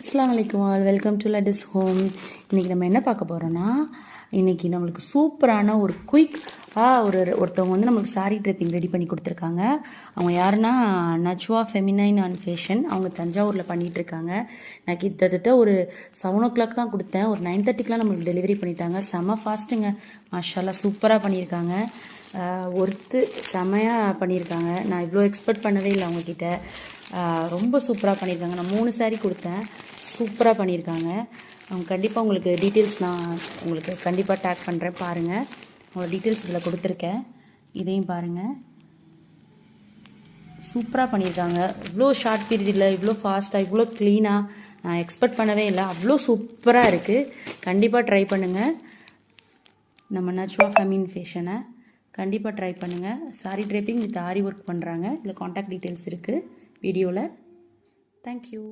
அஸ்ஸலாமு அலைக்கும் all welcome to lattice home. இன்றைக்கி நம்ம என்ன பார்க்க போகிறோன்னா, இன்றைக்கி நம்மளுக்கு சூப்பரான ஒரு ஒருத்தவங்க வந்து நம்மளுக்கு சாரீ ட்ரெப்பிங் ரெடி பண்ணி கொடுத்துருக்காங்க. அவங்க யாருன்னா நஜ்வா ஃபெமினைன் அண்ட் ஃபேஷன். அவங்க தஞ்சாவூரில் பண்ணிகிட்ருக்காங்க. நான் கிட்டத்தட்ட ஒரு 7 o'clock தான் கொடுத்தேன். ஒரு 9:30க்கெலாம் நம்மளுக்கு டெலிவரி பண்ணிட்டாங்க. செம்ம ஃபாஸ்ட்டுங்க. மாஷால்லா சூப்பராக பண்ணியிருக்காங்க. செம்மையாக பண்ணியிருக்காங்க. நான் இவ்வளோ எக்ஸ்பெக்ட் பண்ணவே இல்லை அவங்கக்கிட்ட. ரொம்ப சூப்பராக பண்ணியிருக்காங்க. நான் 3 saree கொடுத்தேன். சூப்பராக பண்ணியிருக்காங்க. அவங்க கண்டிப்பாக உங்களுக்கு டீட்டெயில்ஸ் நான் உங்களுக்கு கண்டிப்பாக டேக் பண்ணுறேன். பாருங்கள், உங்களோட டீட்டெயில்ஸ் இதில் கொடுத்துருக்கேன். இதையும் பாருங்கள். சூப்பராக பண்ணியிருக்காங்க. இவ்வளோ ஷார்ட் பீரியடில் இவ்வளோ ஃபாஸ்ட்டாக இவ்வளோ க்ளீனாக நான் எக்ஸ்பெக்ட் பண்ணவே இல்லை. அவ்வளோ சூப்பராக இருக்குது. கண்டிப்பாக ட்ரை பண்ணுங்கள். நம்ம நஜ்வா ஃபெமின் ஃபேஷனை கண்டிப்பாக ட்ரை பண்ணுங்கள். Sorry draping with aari work பண்ணுறாங்க. இதில் காண்டாக்ட் டீட்டெயில்ஸ் இருக்குது வீடியோவில். தேங்க்யூ.